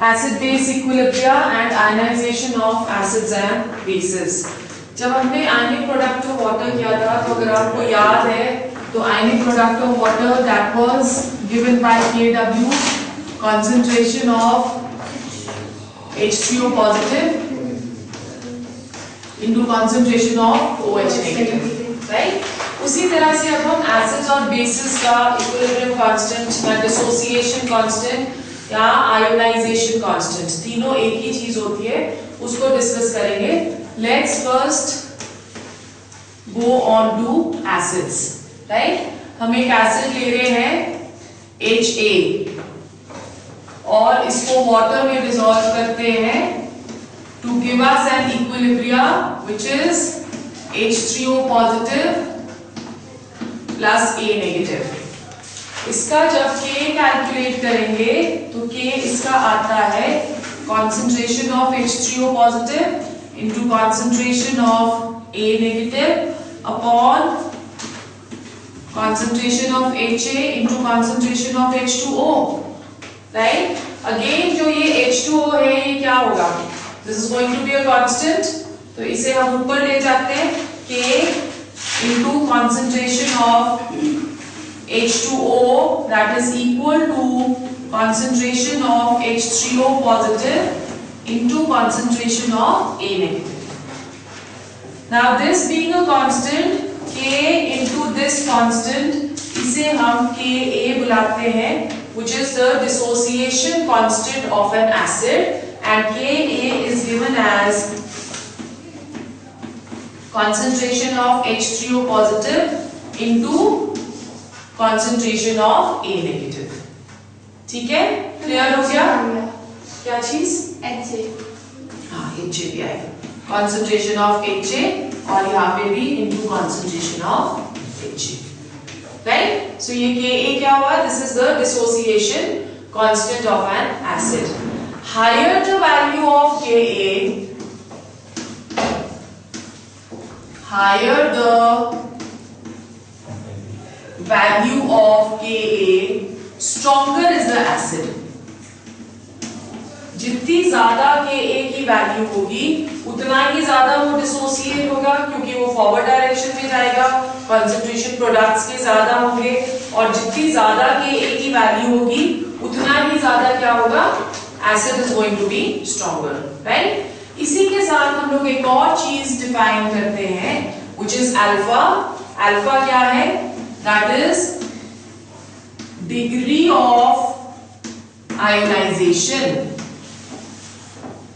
acid base equilibria and ionization of acids and bases. जब हमने ionic product of water किया था, तो अगर आपको याद है तो ionic product of water that was given by Kw, concentration of H3O positive into concentration of OH negative, right? उसी तरह से अब हम एसिड्स और बेसिस का इक्विलिब्रियम कांस्टेंट या डिसोसिएशन कांस्टेंट या आयोनाइजेशन कांस्टेंट, तीनों एक ही चीज होती है, उसको डिस्कस करेंगे. Let's first go on to acids, right. हम एक एसिड ले रहे हैं HA और इसको वाटर में डिसॉल्व करते हैं to give us an equilibria which is H3O positive plus A negative. इसका जब K कैलकुलेट करेंगे तो K इसका आता है concentration of H3O positive into concentration of A negative upon concentration of HA into concentration of H2O, right? Again जो ये H2O है ये क्या होगा? This is going to be a constant, तो इसे हम ऊपर ले जाते हैं K into concentration of H2O that is equal to concentration of H3O positive into concentration of A negative. Now this being a constant, K into this constant, इसे हम Ka बुलाते हैं, which is the dissociation constant of an acid, and Ka is given as concentration of H3O positive into concentration of A negative. ठीक है, clear हो गया? क्या चीज? HA. हाँ, HA भी आएगा. Concentration of HA और यहाँ पे भी into concentration of HA. Right? So ये Ka क्या हुआ? This is the dissociation constant of an acid. Higher the value of Ka, higher the value of Ka, stronger is the acid. जितनी ज्यादा Ka की वैल्यू होगी उतना ही ज्यादा वो डिसोसिएट होगा, क्योंकि वो फॉरवर्ड डायरेक्शन में जाएगा, कंसंट्रेशन प्रोडक्ट्स के ज्यादा होंगे, और जितनी ज्यादा Ka की वैल्यू होगी उतना ही ज्यादा क्या होगा? Acid is going to be stronger, right. इसी के साथ हम लोग एक और चीज डिफाइन करते हैं which is alpha. Alpha क्या है? That is degree of ionization.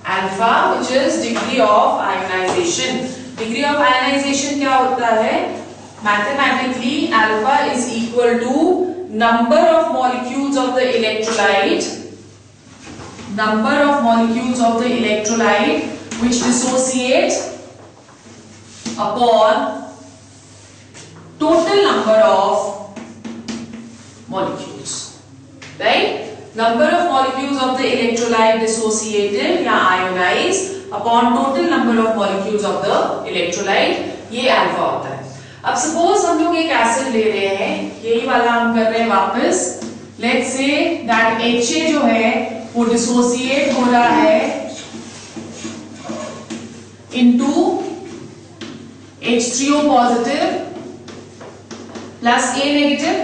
Alpha which is degree of ionization. Degree of ionization क्या होता है? Mathematically alpha is equal to number of molecules of the electrolyte, number of molecules of the electrolyte which dissociate upon total number of molecules, right? Number of molecules of the electrolyte dissociated या ionized upon total number of molecules of the electrolyte, ये alpha होता है. अब suppose हम लोग एक acid ले रहे हैं, यही वाला हम कर रहे हैं वापस. लेट्स से दैट HA जो है वो डिसोसिएट हो रहा है into H3O positive plus A negative,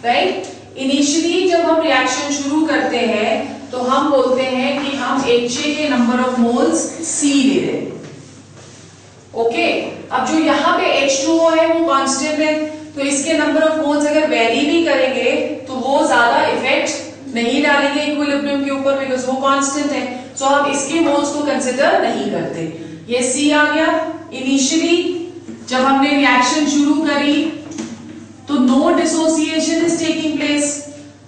right? Initially जब हम रिएक्शन शुरू करते हैं तो हम बोलते हैं कि हम HA के नंबर ऑफ मोल्स C ले रहे हैं. ओके, अब जो यहाँ पे H2O है वो कांस्टेंट है, तो इसके नंबर ऑफ मोल्स अगर वेरी भी करेंगे तो वो ज्यादा इफेक्ट नहीं डालेंगे इक्विलिब्रियम के ऊपर, बिकॉज वो कांस्टेंट है. सो हम इसके मोल्स को कंसिडर नहीं करते. ये C आ गया. इनिशियली जब हमने रिएक्शन शुरू करी तो no dissociation is taking place,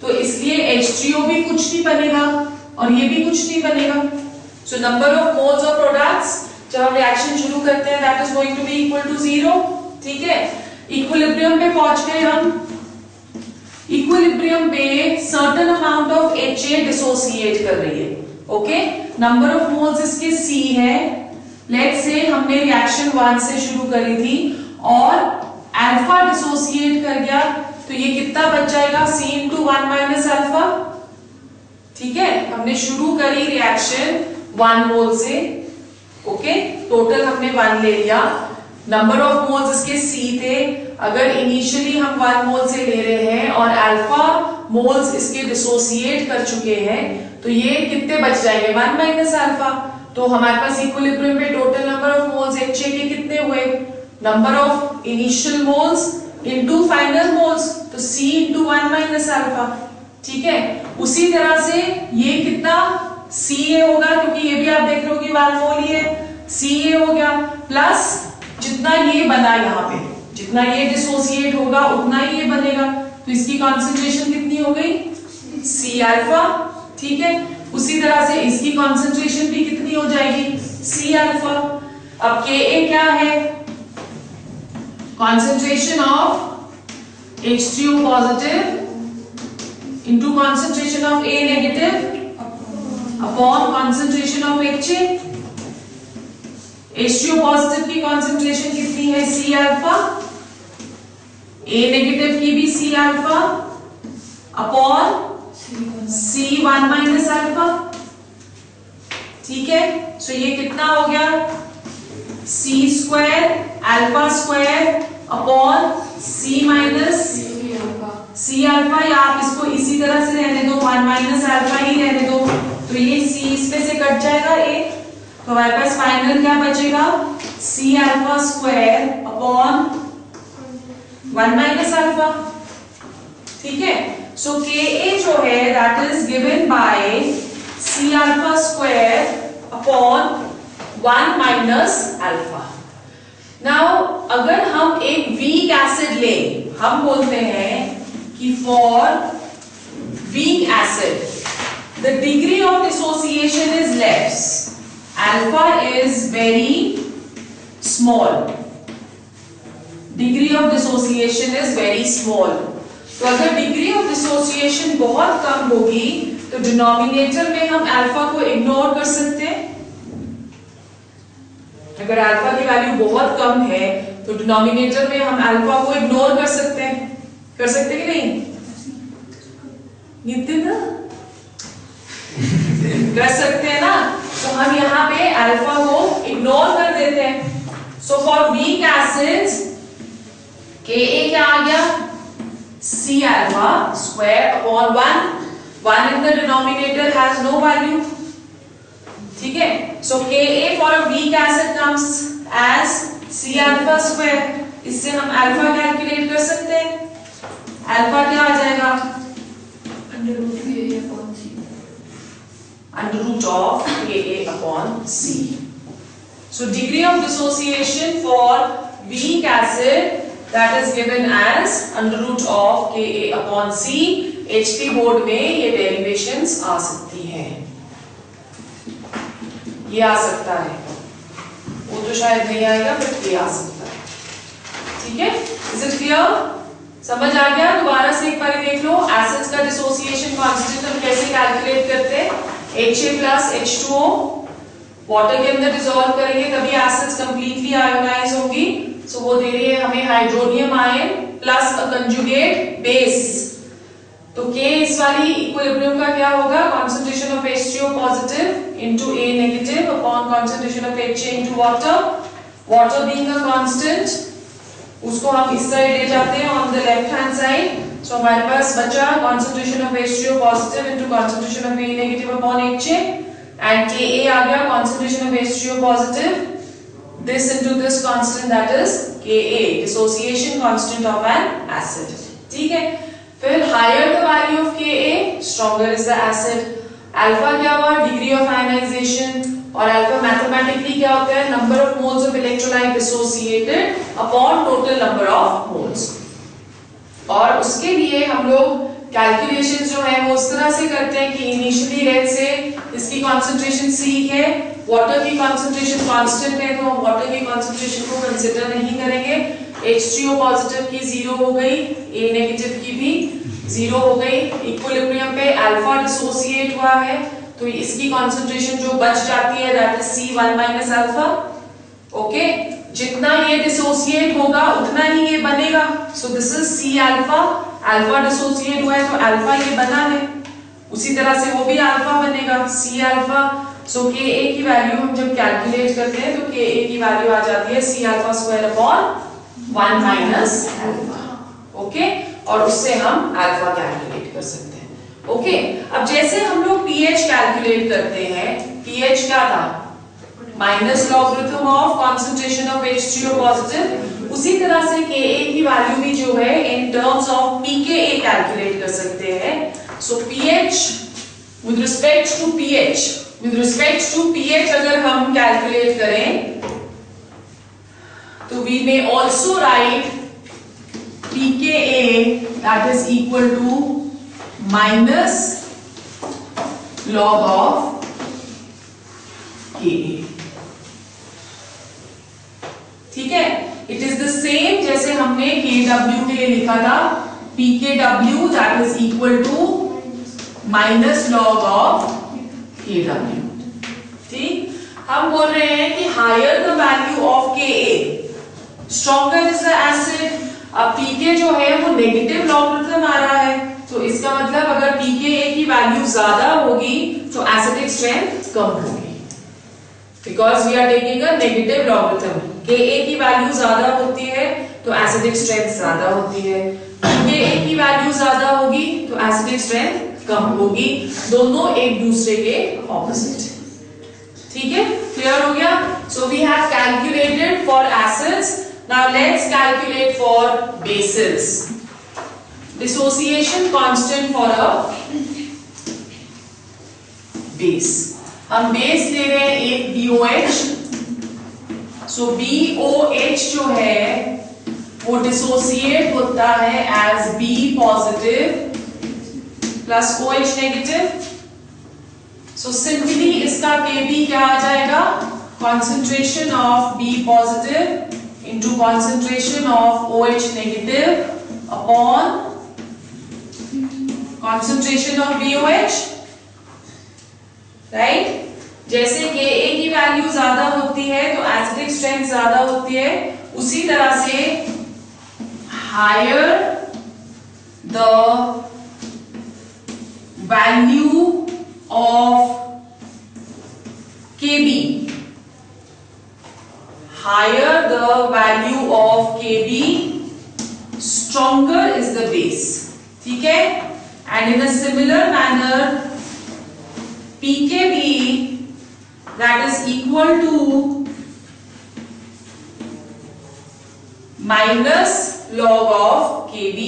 तो इसलिए H3O भी कुछ नहीं बनेगा और ये भी कुछ नहीं बनेगा. So number of moles of products जब हम रिएक्शन शुरू करते हैं that is going to be equal to 0. ठीक है, इक्विलिब्रियम पे पहुंच गए हम. इक्विलिब्रियम पे certain amount of HA dissociate कर रही है. ओके, नंबर ऑफ मोल्स इसके C है. लेट्स से हमने रिएक्शन 1 से शुरू करी थी और अल्फा डिसोसिएट कर गया, तो ये कितना बच जाएगा? C into 1 minus alpha. ठीक है, हमने शुरू करी रिएक्शन 1 मोल से, ओके, टोटल हमने 1 ले लिया, नंबर ऑफ मोल्स इसके C थे, अगर इनिशियली हम 1 मोल से ले रहे हैं और अल्फा मोल्स इसके डिसोसिएट कर चुके हैं, तो ये कितने बच जाएंगे 1 माइनस अल्फा। तो हमारे पास इक्विलिब्रियम पे total number of moles HA के कितने हुए, number of initial moles into final moles, तो C इनटू 1 माइनस अल्फा, ठीक है। उसी तरह से ये कितना CA होगा, क्योंकि ये भी आप देख रहे हो कि 1 मोल ही है, CA हो गया, प्लस जितना ये बना यहाँ पे, जितना ये डिसोसिएट होगा उतना ही ये बनेगा, तो इसकी कॉन्सेंट्रेशन कितनी हो गई C अल्फा, ठीक है। उसी तरह से इसकी कॉन्सेंट्रेशन भी कितनी हो जाएगी C अल्फा। अब Ka क्या है, concentration of H3O positive into concentration of A negative upon concentration of HA। H2O positive की कॉन्सेंट्रेशन कितनी है C अल्फा, A नेगेटिव की भी C alpha upon C1 minus alpha, ठीक है। सो ये कितना हो गया C square alpha square upon C minus C alpha, या आप इसको इसी तरह से रहने दो, 1 माइनस अल्फा ही रहने दो, तो ये C इसमें से कट जाएगा A, तो हमारे पास फाइनल क्या बचेगा C alpha square upon 1 minus alpha, ठीक है। सो Ka जो है that is given by C alpha square upon 1 minus alpha. Now अगर हम एक वीक एसिड लें, हम बोलते हैं कि for weak acid the degree of dissociation is less, alpha is very small, degree of dissociation is very small. तो अगर डिग्री ऑफ डिसोसिएशन बहुत कम होगी तो डिनोमिनेटर में हम अल्फा को इग्नोर कर सकते हैं। अगर अल्फा की वैल्यू बहुत कम है तो डिनोमिनेटर में हम अल्फा को इग्नोर कर सकते हैं, कर सकते कि नहीं नितिन? कर सकते हैं ना, तो हम यहाँ पे अल्फा को इग्नोर कर देते हैं। So for weak acids Ka क्या आ गया C alpha square upon 1 in the denominator has no value, ठीक है। सो Ka for a weak acid comes as C alpha square, इससे हम अल्फा कैलकुलेट कर सकते हैं, अल्फा क्या आ जाएगा under root of Ka upon C। So degree of dissociation for weak acid that is given as under root of Ka upon C। HP board में ये डेरिवेशंस आ सकती हैं, ये आ सकता है, वो तो शायद नहीं आएगा बट ये आ सकता है, ठीक है। इज इट क्लियर, समझ आ गया? दोबारा से एक बार देख लो, एसिड्स का डिसोसिएशन कांस्टेंट हम कैसे कैलकुलेट करते हैं, HA प्लस H2O वाटर के अंदर डिसॉल्व करेंगे तभी एसिड्स कंप्लीटली आयोनाइज होंगी। सो वो दे रही है हमें हाइड्रोनियम आयन प्लस अ कंजुगेट बेस, तो K इस वाली इक्विलिब्रियम का क्या होगा, concentration of H3O positive into A negative upon concentration of HA into water, water being a constant, उसको हम इस साइड ले जाते हैं on the left hand side। सो हमारे पास बचा concentration of H3O positive into concentration of A negative upon HA, and Ka आ गया concentration of H3O positive this into this constant, that is Ka, dissociation constant of an acid, ठीक है। फिर higher the value of Ka stronger is the acid। Alpha क्या हुआ, degree of ionization, और alpha mathematically क्या होता है, number of moles of electrolyte dissociated upon total number of moles. और उसके लिए हम लोग कैलकुलेशन जो है वो उस तरह से करते हैं कि इनिशियली रेड से इसकी कॉन्सेंट्रेशन C है, वाटर की कॉन्सेंट्रेशन कांस्टेंट है, तो हम वाटर की कॉन्सेंट्रेशन को कंसिडर नहीं करेंगे। H3O पॉजिटिव की 0 हो गई, A नेगेटिव की भी 0 हो गई। इक्विलिब्रियम पे अल्फा डिसोसिएट हुआ है तो इसकी कॉन्सेंट्रेशन जो बच जाती है that is C1 minus alpha, okay. जितना ये डिसोसिएट होगा उतना ही ये बनेगा, so this is C alpha, alpha dissociate हुआ है तो अल्फा ये बना है। उसी तरह से वो भी अल्फा बनेगा, सी अल्फा। सो के ए की वैल्यू हम जब कैलकुलेट करते हैं तो के ए की वैल्यू आ जाती है C alpha square upon 1 minus alpha. Okay, और उससे हम अल्फा कैलकुलेट कर सकते हैं। ओके, अब जैसे हम लोग पीएच कैलकुलेट करते हैं, पीएच क्या था, minus logarithm of concentration of H3O positive, उसी तरह से के ए की वैल्यू भी जो है in terms of pKa calculate कर सकते हैं। सो pH with respect to pH अगर हम कैलकुलेट करें तो we may also write pKa that is equal to minus log of Ka। ठीक है, इट इज द सेम जैसे हमने Kw के लिए लिखा था, pKw that is equal to minus log of Kw। ठीक, हम बोल रहे हैं कि higher the value of Ka stronger is the acid. अब pK जो है वो नेगेटिव लॉगरिथम आ रहा है, तो इसका मतलब अगर pKa की वैल्यू ज्यादा होगी तो एसिडिक स्ट्रेंथ कम होगी, because we are taking a negative logarithm. Ka की वैल्यू ज्यादा होती है तो एसिडिक स्ट्रेंथ ज्यादा होती है, pKa की वैल्यू ज्यादा होगी तो एसिडिक स्ट्रेंथ कम होगी, दोनों एक दूसरे के ऑपोजिट। ठीक है, क्लियर हो गया? So we have calculated for acids, now let's calculate for bases. Dissociation constant for a base, हम बेस ले रहे हैं एक BOH। सो BOH जो है वो डिसोसिएट होता है as B positive plus OH negative. So simply इसका Kb क्या आ जाएगा, concentration of B positive into concentration of OH negative upon concentration of BOH, right? जैसे Ka की वैल्यू ज्यादा होती है तो एसिडिक स्ट्रेंथ ज्यादा होती है, उसी तरह से higher the value of Kb, higher the value of Kb, stronger is the base। ठीक है, and in a similar manner pKb that is equal to minus log of Kb,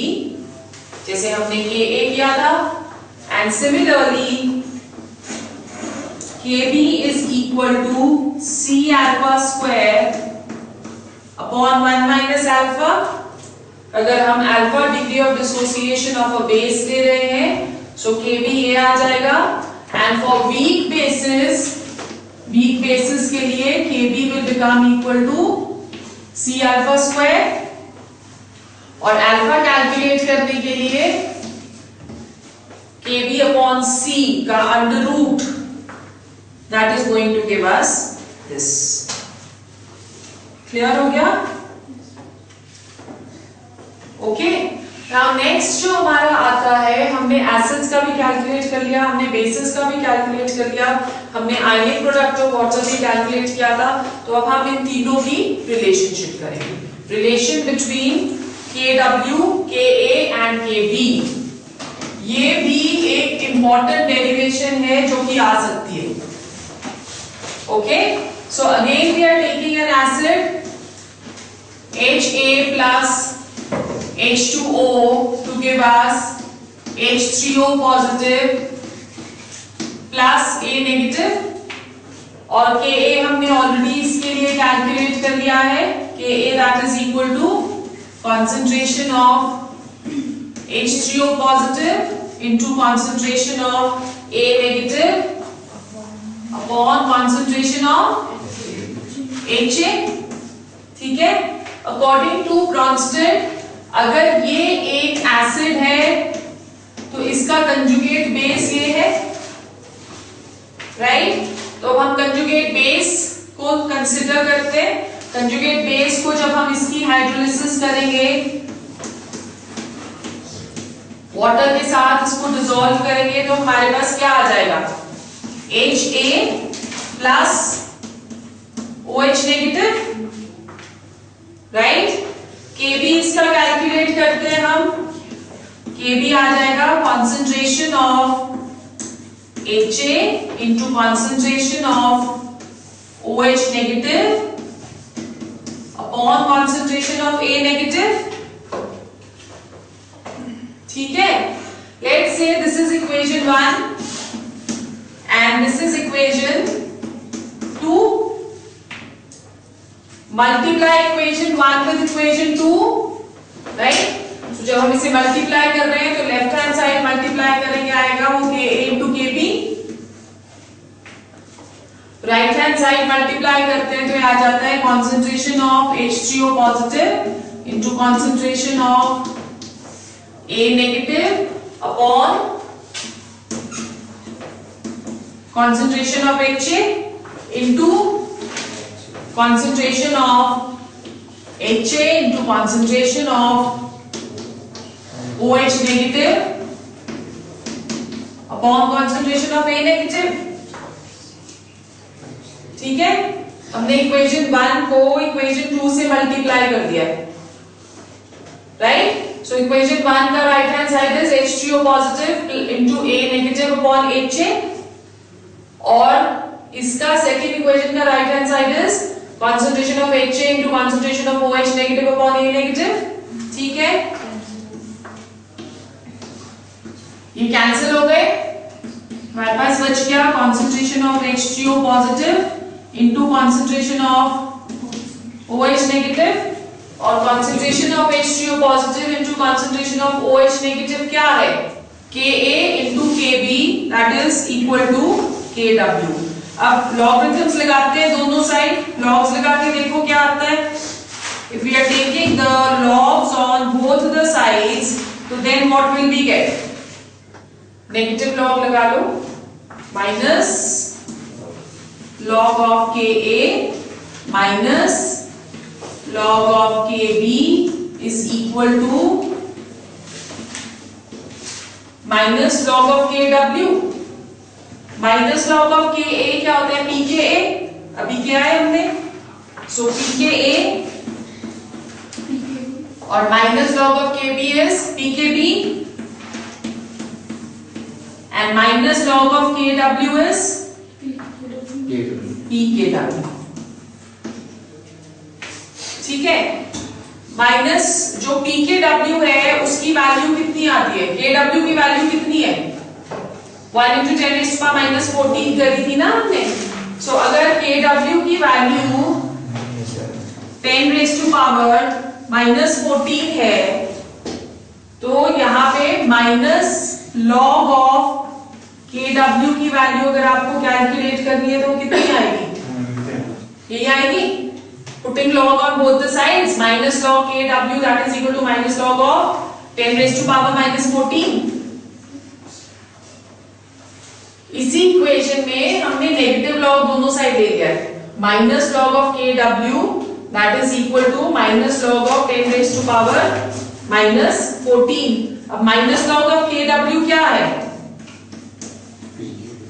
जैसे हमने Ka किया था, and similarly Kb is equal to C alpha square upon 1 minus alpha। अगर हम alpha degree of dissociation of a base ले रहे हैं, so Kb ये आ जाएगा, and for weak bases के लिए Kb will become equal to C alpha square, और alpha कैलकुलेट करने के लिए Kb upon C का under root, that is going to give us this। Clear हो गया? ओके, नाउ नेक्स्ट जो हमारा आता है, हमने एसिड्स का भी कैलकुलेट कर लिया, हमने बेसिस का भी कैलकुलेट कर लिया, हमने आयनिक प्रोडक्ट ऑफ वाटर भी कैलकुलेट किया था, तो अब हम इन तीनों की रिलेशनशिप करेंगे। Relation between Kw, Ka and Kb, ये भी एक इंपॉर्टेंट डेरिवेशन है जो कि आ सकती है। Okay, so again we are taking an acid Ha plus H2O to give us H3O positive plus A negative, और Ka हमने ऑलरेडी इसके लिए कैलकुलेट कर लिया है, Ka that is equal to concentration of H3O positive into concentration of A negative upon concentration of HA। ठीक है, according to Brønsted अगर ये एक एसिड है तो इसका कंजुगेट बेस ये है, राइट? तो हम कंजुगेट बेस को कंसिडर करते हैं। कंजुगेट बेस को जब हम इसकी हाइड्रोलिसिस करेंगे वाटर के साथ इसको डिसॉल्व करेंगे तो हमारे पास क्या आ जाएगा, HA plus OH negative, right. KB इसका कैलकुलेट करते हैं हम, KB आ जाएगा concentration of HA into concentration of OH negative upon concentration of A negative, ठीक है। Let's say this is equation 1 and this is equation 2, multiply equation 1 with equation 2, right. तो जब हम इसे मल्टीप्लाई कर रहे हैं तो लेफ्ट हैंड साइड मल्टीप्लाई करेंगे आएगा वो KA into KB, right hand side multiply करते हैं तो ये आ जाता है concentration of H3O positive into concentration of A negative upon concentration of HA into concentration of HA into concentration of OH negative upon concentration of A negative, ठीक है। हमने equation 1 को इक्वेशन 2 से मल्टीप्लाई कर दिया है, राइट। सो इक्वेशन 1 का right hand side is H3O positive into A negative upon HA, और इसका सेकेंड इक्वेशन का right hand side is concentration of HA into concentration of OH negative upon A negative, ठीक है। ये cancel हो गए, हमारे पास बच गया concentration of H3O positive into concentration of OH negative, और concentration of H3O positive into concentration of OH negative क्या है, Ka into Kb that is equal to Kw। अब लॉगरिथम्स लगाते हैं दोनों साइड, लॉग्स लगा के देखो क्या आता है। If we are taking the logs on both the sides तो then what will we get, negative log लगा लो, minus log of Ka minus log of Kb is equal to minus log of Kw, minus log of Ka क्या होता है, Pka, अभी क्या है हमने, सो Pka और minus log of Kb is Pkb and minus log of Kw is Pkw, ठीक है। माइनस जो Pkw है उसकी वैल्यू कितनी आती है, Kw की वैल्यू कितनी है, 1 into 10 raised to power minus 14 करी थी ना हमने। सो अगर Kw की value 10 raised to power minus 14 है तो यहाँ पे माइनस लॉग ऑफ Kw की वैल्यू अगर आपको कैलकुलेट करनी है तो कितनी आएगी, यही आएगी। Putting log on both the sides, minus log Kw that is equal to minus log of 10 raised to power minus 14। इसी इक्वेशन में हमने नेगेटिव लॉग दोनों साइड ले लिया है, minus log of Kw that is equal to minus log of 10 raise to power minus 14। अब minus log of Kw क्या है,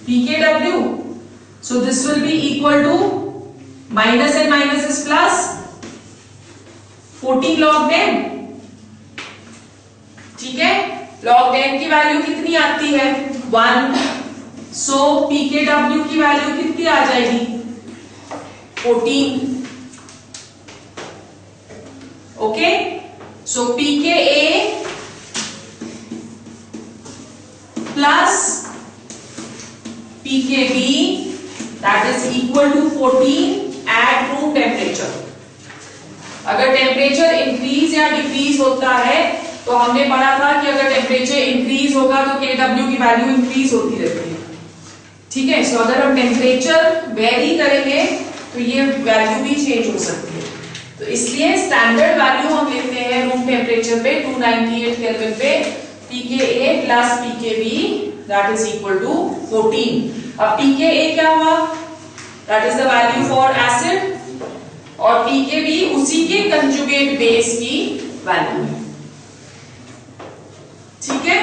Pkw, so this will be equal to minus and minus is plus 14 log 10, ठीक है। log 10 की value कितनी आती है, 1, सो Pkw की वैल्यू कितनी आ जाएगी, 14, okay. So Pka plus Pkb that is equal to 14 at room temperature. अगर टेम्परेचर इंक्रीज या डिक्रीज होता है तो हमने पढ़ा था कि अगर टेम्परेचर इंक्रीज होगा तो Kw की वैल्यू इंक्रीज होती रहती है, ठीक है। सो अगर हम टेम्परेचर वेरी करेंगे तो ये वैल्यू भी चेंज हो सकती है, तो इसलिए स्टैंडर्ड वैल्यू हम लेते हैं रूम टेम्परेचर पे 298 केल्विन पे Pka plus Pkb that is equal to 14। अब Pka क्या हुआ, that is the value for acid, और Pkb उसी के कंजुगेट बेस की वैल्यू है, ठीक है।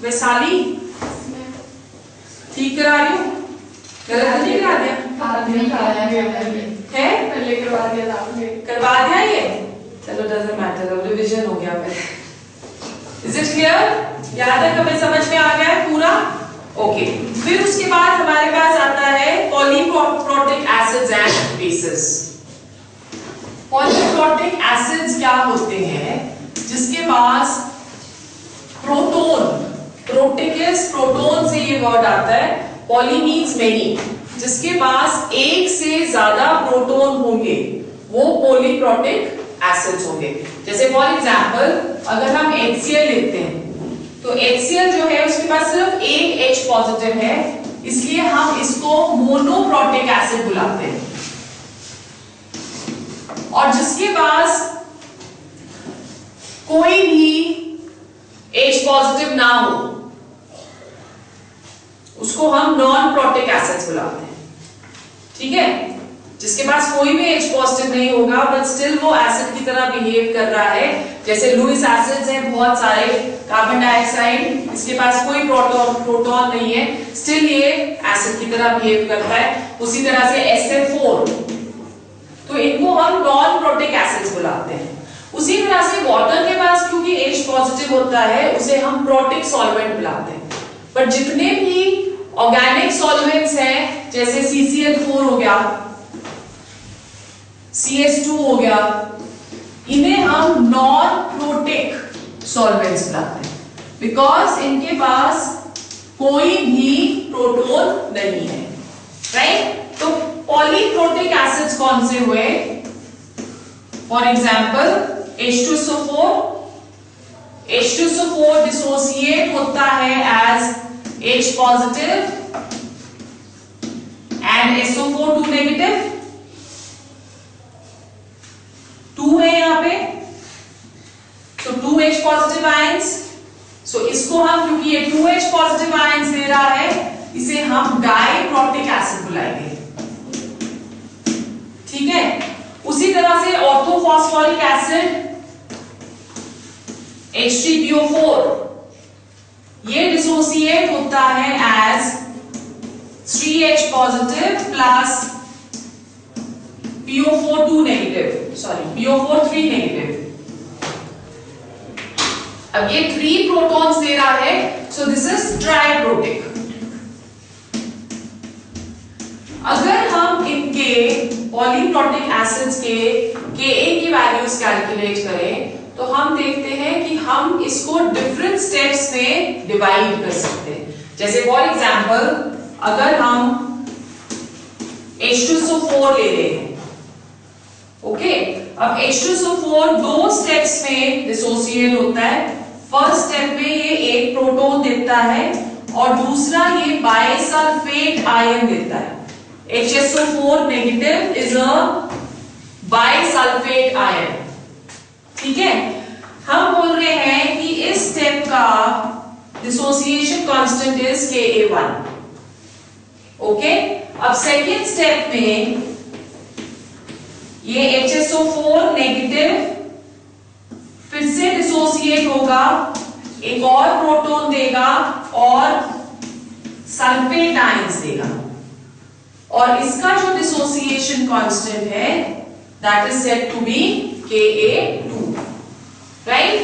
वैशाली ठीक करा रही हूँ, गलत नहीं करा दिया है? पहले करवा दिया था आपने। करवा दिया ये, चलो डजंट मैटर, अब रिवीजन हो गया फिर। Is it clear? याद है, हमें समझ में आ गया है पूरा? ओके। फिर उसके बाद हमारे पास आता है polyprotic acids and bases. Polyprotic acids क्या होते हैं? जिसके पास प्रोटोन, प्रोटिकस, प्रोटोन से ये वर्ड आता है, पॉली मीन्स मेनी, जिसके पास एक से ज्यादा प्रोटोन होंगे वो पॉलीप्रोटिक एसिड्स होंगे। जैसे फॉर एग्जांपल अगर हम HCl लेते हैं तो HCl जो है उसके पास सिर्फ एक H पॉजिटिव है, इसलिए हम इसको मोनोप्रोटिक एसिड बुलाते हैं। और जिसके पास कोई भी H पॉजिटिव ना हो उसको हम नॉन प्रोटिक एसिड्स बुलाते हैं। ठीक है? जिसके पास कोई भी H पॉजिटिव नहीं होगा बट स्टिल वो एसिड की तरह बिहेव कर रहा है, जैसे लुईस एसिड्स हैं बहुत सारे, कार्बन डाइऑक्साइड, इसके पास कोई प्रोटॉन नहीं है, स्टिल ये एसिड की तरह बिहेव करता है। उसी तरह से SF4, तो इनको हम नॉन प्रोटिक एसिड्स बुलाते हैं। उसी तरह से वाटर के पास क्योंकि H पॉजिटिव होता है उसे हम प्रोटिक सॉल्वेंट बुलाते हैं। बट जितने भी ऑर्गेनिक सॉल्वेंट्स हैं जैसे CCl4 हो गया, CS2 हो गया, इन्हें हम नॉन प्रोटिक सॉल्वेंट्स बुलाते हैं बिकॉज इनके पास कोई भी प्रोटोन नहीं है। राइट? तो पॉलीप्रोटिक एसिड्स कौन से हुए? For example H2SO4, H2SO4 dissociate होता है as H positive and SO4 2 negative, 2 है यहां पे, तो 2H पॉजिटिव आयंस। सो इसको हम, क्योंकि ये 2H पॉजिटिव आयंस दे रहा है, इसे हम डाइप्रोटिक एसिड बुलाएंगे। ठीक है? उसी तरह से ऑर्थोफॉस्फोरिक एसिड H3PO4, ये डिसोसिएट होता है as 3H positive plus PO4 2 negative, sorry PO4 3 negative. अब ये 3 प्रोटॉन्स दे रहा है, सो दिस इज ट्राइप्रोटिक। अगर हम इनके पॉलीप्रोटिक एसिड्स के Ka की वैल्यूज कैलकुलेट करें तो हम देखते हैं कि हम इसको डिफरेंट स्टेप्स में डिवाइड कर सकते हैं। जैसे फॉर एग्जांपल अगर हम H2SO4 ले रहे हैं, ओके, अब H2SO4 2 स्टेप्स में डिसोसिएट होता है। फर्स्ट स्टेप में ये एक प्रोटॉन देता है और दूसरा ये बाइसल्फेट आयन देता है। HSO4 negative is a bisulphate ion. ठीक है? हम बोल रहे हैं कि इस स्टेप का dissociation constant is Ka1। Okay? अब सेकेंड स्टेप में ये HSO4 नेगेटिव फिर से डिसोसिएट होगा, एक और प्रोटॉन देगा और सल्फेट आयंस देगा, और इसका जो डिसोसिएशन कांस्टेंट है that is said to be Ka2। Right?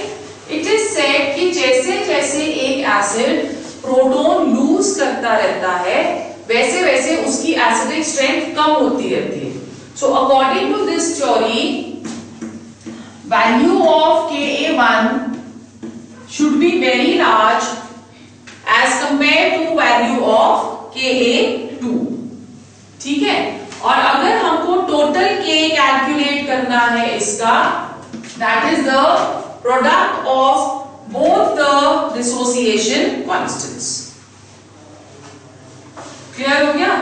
It is said कि जैसे जैसे एक एसिड प्रोटॉन लूज करता रहता है वैसे वैसे उसकी एसिडिक स्ट्रेंथ कम होती रहती है। So according to this theory value of Ka1 should be very large as compared to value of Ka2। ठीक है? और अगर हमको टोटल K कैलकुलेट करना है इसका, that is the product of both the dissociation constants। Clear हो गया?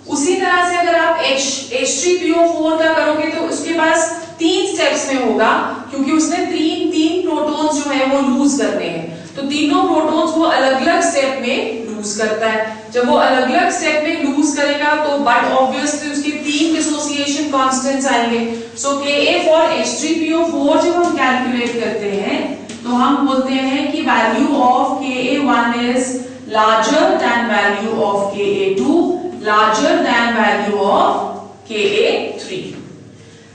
उसी तरह से अगर आप H3PO4 का करोगे तो उसके पास 3 स्टेप्स में होगा, क्योंकि उसने तीन प्रोटॉन्स जो है वो लूज करने हैं, तो तीनों प्रोटॉन्स वो अलग अलग स्टेप में लूज करता है। जब वो अलग अलग स्टेप में लूज करेगा तो बट ऑब्वियसली उसके 3 डिसोसिएशन कांस्टेंट्स आएंगे। सो Ka फॉर H3PO4 जब हम कैलकुलेट करते हैं तो हम बोलते हैं कि value of Ka1 is larger than value of Ka2, larger than value of Ka3,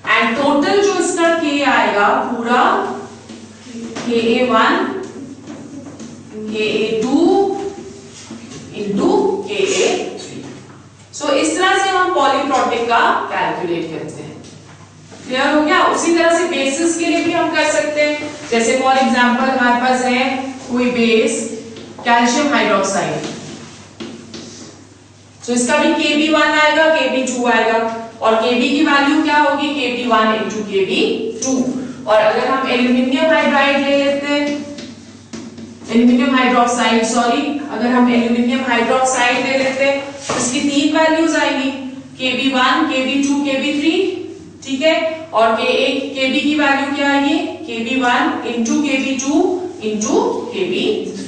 and total जो इसका K आएगा पूरा Ka1 Ka2 इंटू Ka3। सो इस तरह से हम पॉलीप्रोटिक का कैलकुलेट करते हैं। क्लियर हो गया? उसी तरह से बेसिस के लिए भी हम कर सकते हैं। जैसे फॉर एग्जांपल हमारे पास है कोई बेस कैल्शियम हाइड्रोक्साइड, तो इसका भी Kb1 आएगा, Kb2 आएगा, और Kb की वैल्यू क्या होगी? Kb1 into Kb2। और अगर हम एल्यूमिनियम हाइड्राइड ले लेते हैं, एल्यूमिनियम हाइड्रोक्साइड सॉरी, अगर हम एल्यूमिनियम हाइड्रोक्साइड ले लेते हैं तो इसकी 3 वैल्यूज आएंगी, Kb1, Kb2, Kb3, ठीक है। और Kb की वैल्यू क्या आएगी? Kb1 into Kb2 into Kb3,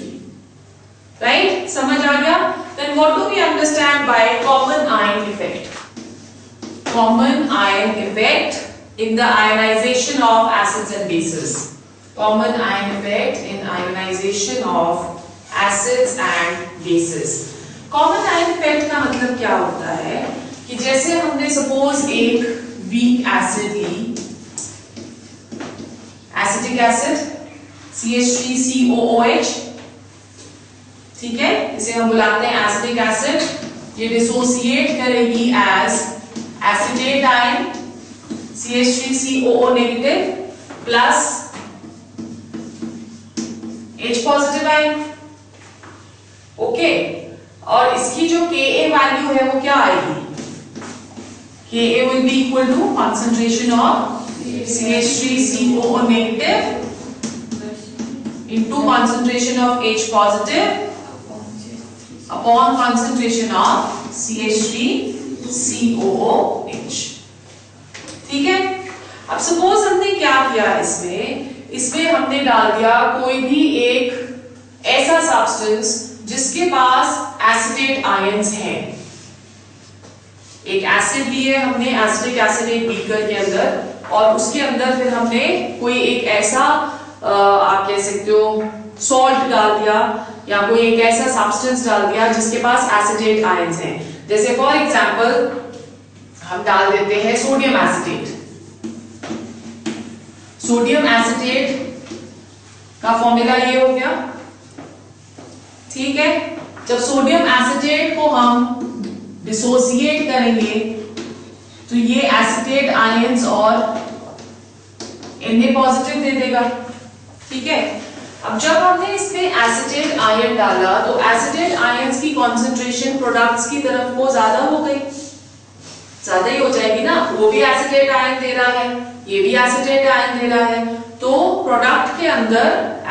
right? समझ आ गया? Then what do we understand by common ion effect? Common ion effect in the ionization of acids and bases. Common ion effect in ionization of acids and bases. Common ion effect का मतलब क्या होता है कि जैसे हमने suppose एक weak acid ली, एसिटिक एसिड CH3COOH, ठीक है, इसे हम बुलाते हैं एसिटिक एसिड। ये डिसोसिएट करेगी as acetate ion CH3COO negative plus H positive ion, okay. और इसकी जो Ka वैल्यू है वो क्या आएगी? Ka will be equal to concentration of CH3COO negative into concentration of H positive upon concentration of CH3COOH, ठीक है। अब सपोज हमने क्या किया, इसमें हमने डाल दिया कोई भी एक ऐसा सब्सटेंस जिसके पास एसिटेट आयंस हैं। एक एसिड लिए हमने, एसिटिक एसिड एक बीकर के अंदर, और उसके अंदर फिर हमने कोई एक ऐसा आप कह सकते हो सॉल्ट डाल दिया या कोई एक ऐसा सब्सटेंस डाल दिया जिसके पास एसिटेट आयंस हैं। जैसे फॉर एग्जांपल हम डाल देते हैं सोडियम एसिटेट। सोडियम एसिटेट का फॉर्मूला ये हो गया, ठीक है। जब सोडियम एसिटेट को हम डिसोसिएट करेंगे तो ये एसिटेट आयंस और Na पॉजिटिव दे देगा, ठीक है। अब जब हमने इसमें एसिटेट आयन डाला तो एसिटेट आयंस की कॉन्सेंट्रेशन प्रोडक्ट्स की तरफ वो ज्यादा हो गई, ज्यादा ही हो जाएगी ना, वो भी एसिटेट आयन दे रहा है, ये भी एसिटेट आयन दे रहा है, तो प्रोडक्ट के अंदर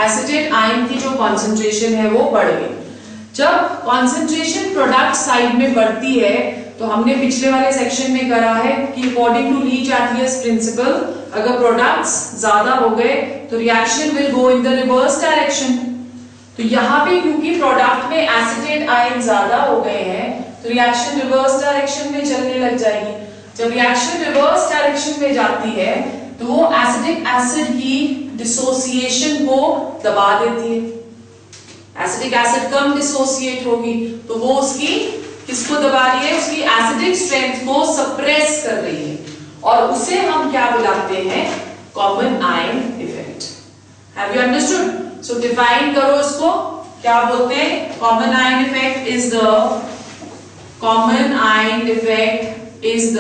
एसिटेट आयन की जो कॉन्सेंट्रेशन है वो बढ़ गई। जब कॉन्सेंट्रेशन प्रोडक्ट साइड में बढ़ती है तो हमने पिछले वाले सेक्शन में करा है कि अकॉर्डिंग टू ली चार्टियर्स प्रिंसिपल, अगर प्रोडक्ट्स ज्यादा हो गए तो reaction will go in the reverse direction. तो यहाँ पे क्योंकि प्रोडक्ट में एसिटेट आयन ज्यादा हो गए हैं तो रिएक्शन रिवर्स डायरेक्शन में चलने लग जाएगी। जब रिएक्शन रिवर्स डायरेक्शन में जाती है तो वो एसिटिक एसिड की डिसोसिएशन को दबा देती है। एसिटिक एसिड कम डिसोसिएट होगी तो वो उसकी किसको दबा रही है? उसकी एसिडिक स्ट्रेंथ को सप्रेस कर रही है, और उसे हम क्या बुलाते हैं? Common ion effect. Have you understood? So define करो इसको, क्या बोलते हैं? Common ion effect is the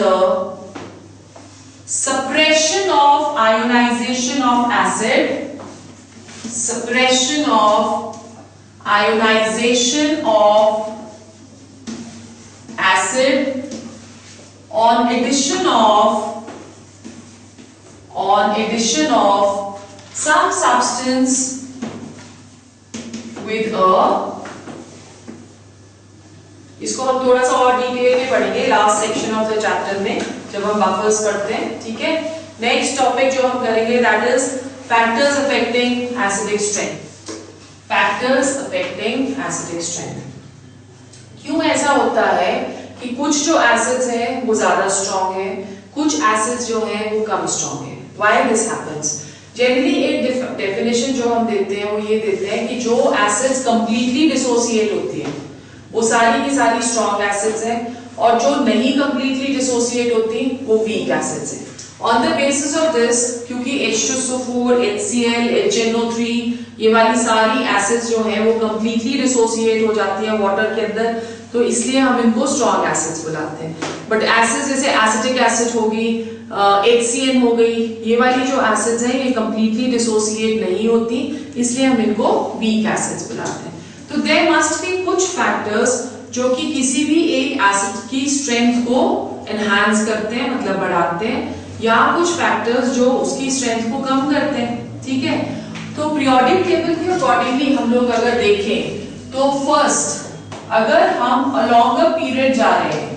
suppression of ionization of acid, suppression of ionization of acid on addition of some substance with a, इसको हम थोड़ा सा और डिटेल में पढ़ेंगे last section of the chapter में जब हम बफर्स पढ़ते हैं, ठीक है। नेक्स्ट टॉपिक जो हम करेंगे that is factors affecting acidic strength. Factors affecting acidic strength. क्यों ऐसा होता है कि कुछ जो एसिड्स हैं वो ज्यादा स्ट्रॉन्ग है, कुछ एसिड्स जो हैं वो कम स्ट्रॉन्ग है। Why this happens? जनरली एक डेफिनेशन जो जो हम देते हैं वो ये देते हैं कि जो एसिड्स कंप्लीटली डिसोसिएट होती है वो सारी की सारी स्ट्रॉन्ग एसिड्स हैं, और जो नहीं कंप्लीटली डिसोसिएट होती वो वीक एसिड्स हैं। On the basis of this, क्योंकि H2SO4, HCl, HNO3 ये वाली सारी एसिड्स जो हैं वो कंप्लीटली डिसोसिएट हो जाती हैं वाटर के अंदर, तो इसलिए हम इनको स्ट्रॉन्ग एसिड्स बुलाते हैं। बट एसिड्स जैसे एसिटिक एसिड होगी, HCN हो गई, ये वाली जो एसिड्स हैं ये कंप्लीटली डिसोसिएट नहीं होती, इसलिए हम इनको वीक एसिड्स बुलाते हैं। तो देयर मस्ट बी कुछ फैक्टर्स जो कि किसी भी एक एसिड की स्ट्रेंथ को एनहांस करते हैं, मतलब बढ़ाते हैं, या कुछ फैक्टर्स जो उसकी स्ट्रेंथ को कम करते हैं। ठीक है, तो पीरियोडिक टेबल के अकॉर्डिंगली हम लोग अगर देखें तो फर्स्ट, अगर हम अलोंग अ पीरियड जा रहे हैं,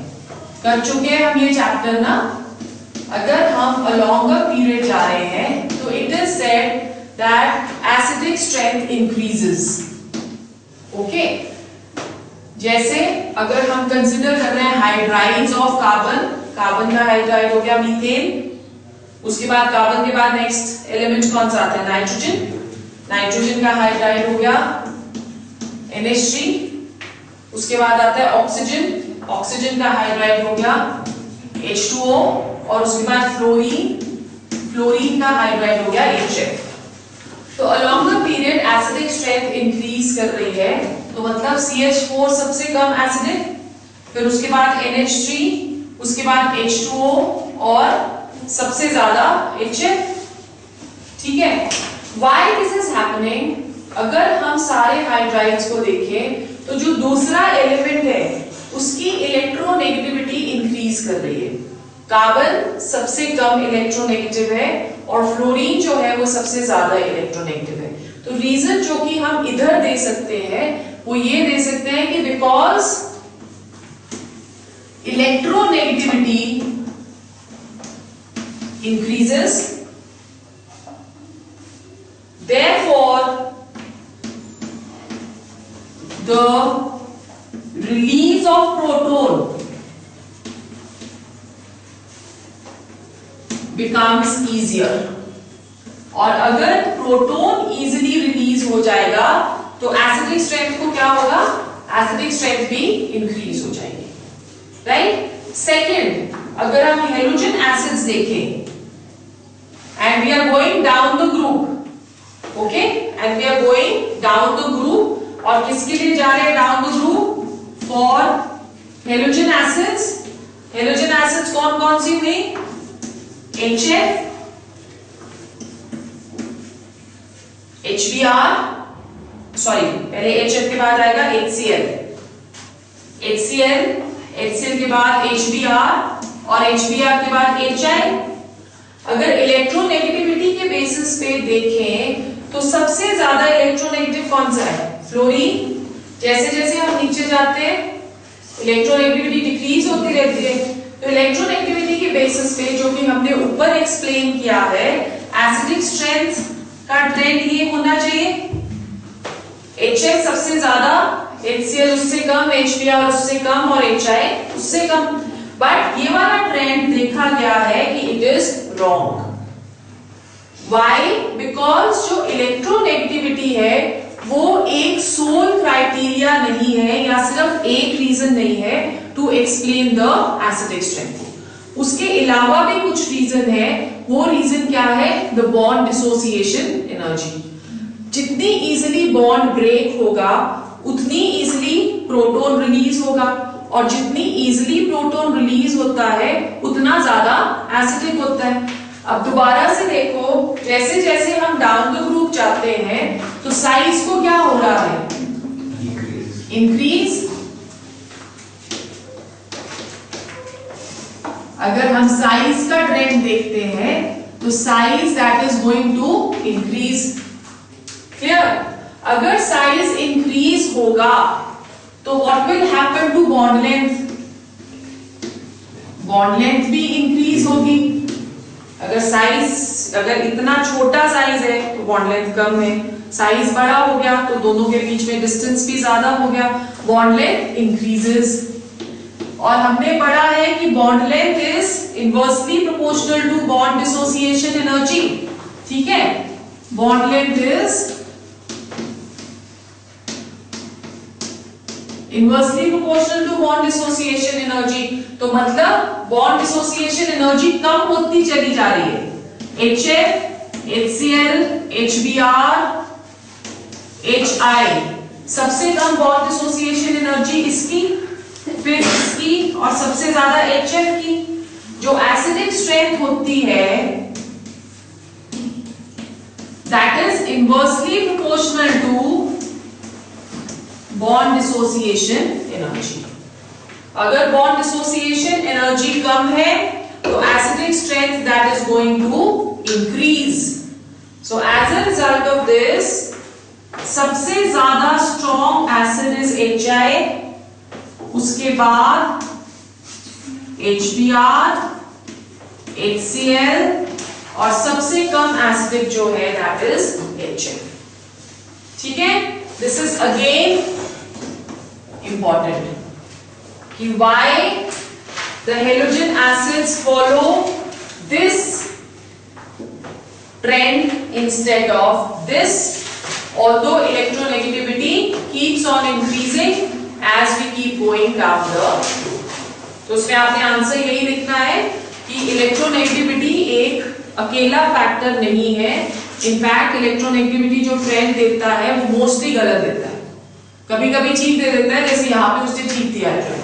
कर चुके हैं हम ये चैप्टर ना, अगर हम अलोंग अ पीरियड जा रहे हैं तो it is said that acidic strength increases. Okay, जैसे अगर हम कंसिडर कर रहे हैं हाइड्राइड्स ऑफ कार्बन, कार्बन का हाइड्राइड हो गया मीथेन, उसके बाद कार्बन के बाद नेक्स्ट एलिमेंट कौन सा आता है, नाइट्रोजन, नाइट्रोजन का हाइड्राइड हो गया NH3, उसके बाद आता है ऑक्सीजन, ऑक्सीजन का हाइड्राइड हो गया H2O, और उसके बाद फ्लोरीन, फ्लोरीन का हाइड्राइड हो गया HF। तो along the period acidic strength increase कर रही है, तो मतलब CH4 सबसे कम एसिडिक, फिर उसके बाद NH3, उसके बाद H2O और सबसे ज्यादा HF। ठीक है, why this is happening? अगर हम सारे हाइड्राइड्स को देखें तो जो दूसरा एलिमेंट है उसकी इलेक्ट्रोनेगेटिविटी इंक्रीज कर रही है। कार्बन सबसे कम इलेक्ट्रोनेगेटिव है और फ्लोरीन जो है वो सबसे ज्यादा इलेक्ट्रोनेगेटिव है। तो रीजन जो कि हम इधर दे सकते हैं वो ये दे सकते हैं कि because electronegativity increases, therefore the release of proton becomes easier, और अगर प्रोटॉन इजीली रिलीज हो जाएगा तो एसिडिक स्ट्रेंथ को क्या होगा, एसिडिक स्ट्रेंथ भी इंक्रीज हो जाएगी। राइट, सेकेंड, अगर हम हेलोजन एसिड्स देखें and we are going down the group, okay, and we are going down the group, और किसके लिए जा रहे हैं down the group, for halogen acids। halogen acids कौन कौन सी हुई, HF, HBr, सॉरी पहले HF के बाद आएगा HCl, HCl के बाद HBr, और HBr के बाद HI। अगर इलेक्ट्रोनेगेटिविटी के बेसिस पे देखें तो सबसे ज्यादा इलेक्ट्रोनेगेटिव कौन सा है, फ्लोरीन। जैसे जैसे हम नीचे जाते हैं इलेक्ट्रोनेगेटिविटी डिक्रीज होती रहती है, तो इलेक्ट्रोनेगेटिविटी के बेसिस पे जो कि हमने ऊपर एक्सप्लेन किया है, एसिडिक स्ट्रेंथ का ट्रेंड ये होना चाहिए, HF सबसे ज्यादा, HCl उससे कम, HBr उससे कम और HI उससे कम। बट ये वाला ट्रेंड देखा गया है कि it is wrong. Why? Because जो इलेक्ट्रोनेगेटिविटी है वो एक सोल क्राइटेरिया नहीं है, या सिर्फ एक रीजन नहीं है to explain the acidic strength. उसके अलावा भी कुछ रीजन है। वो रीजन क्या है? The bond dissociation energy. जितनी इजिली बॉन्ड ब्रेक होगा उतनी इजिली प्रोटॉन रिलीज होगा, और जितनी इजिली प्रोटॉन रिलीज होता है उतना ज्यादा एसिडिक होता है। अब दोबारा से देखो, जैसे जैसे हम डाउन द ग्रुप जाते हैं तो साइज को क्या हो रहा है? इंक्रीज। अगर हम साइज का ट्रेंड देखते हैं तो size that is going to increase. Clear? अगर साइज इंक्रीज होगा तो what will happen to bond length? Bond length भी इंक्रीज होगी। अगर इतना छोटा साइज है तो बॉन्ड लेंथ कम है, साइज बड़ा हो गया तो दोनों के बीच में डिस्टेंस भी ज्यादा हो गया, बॉन्ड लेंथ इंक्रीजेस। और हमने पढ़ा है कि bond length is inversely proportional to bond dissociation energy. ठीक है, bond length is inversely proportional to bond dissociation energy। तो मतलब bond dissociation energy कम होती चली जा रही है। HF, HCl, HBr, HI सबसे कम बॉन्ड डिसोसिएशन एनर्जी इसकी, फिर इसकी और सबसे ज्यादा HF की। जो एसिडिक स्ट्रेंथ होती है that is inversely proportional to bond dissociation energy. अगर बॉन्ड डिसोसिएशन एनर्जी कम है तो acidic strength that is going to increase. So as a result of this सबसे ज्यादा स्ट्रॉन्ग एसिड इज HI, उसके बाद HBr, HCl और सबसे कम एसिडिक जो है दैट इज HF। ठीक है, दिस इज अगेन इंपॉर्टेंट कि why the halogen acids follow this trend instead of this, although electronegativity keeps on increasing as we keep going down the route। तो उसमें आपने आंसर यही लिखना है कि इलेक्ट्रोनेगेटिविटी एक अकेला फैक्टर नहीं है। इनफैक्ट इलेक्ट्रोनेगेटिविटी जो ट्रेंड देता है वो मोस्टली गलत देता है, कभी कभी ठीक दे देता है, जैसे यहाँ पे उसने ठीक दिया है,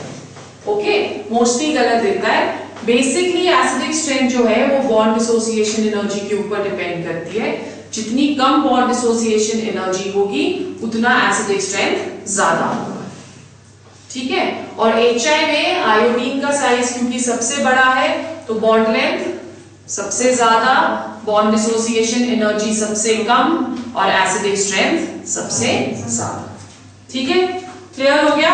ओके, मोस्टली गलत देता है। बेसिकली एसिडिक स्ट्रेंथ जो है वो बॉन्ड डिसोसिएशन एनर्जी के ऊपर डिपेंड करती है। जितनी कम बॉन्ड डिसोसिएशन एनर्जी होगी उतना एसिडिक स्ट्रेंथ ज्यादा होगा। ठीक है, और HI में आयोडीन का साइज क्योंकि सबसे बड़ा है तो बॉन्ड लेंथ सबसे ज्यादा, बॉन्ड डिसोसिएशन एनर्जी सबसे कम और एसिडिक स्ट्रेंथ सबसे ज्यादा। ठीक है, क्लियर हो गया?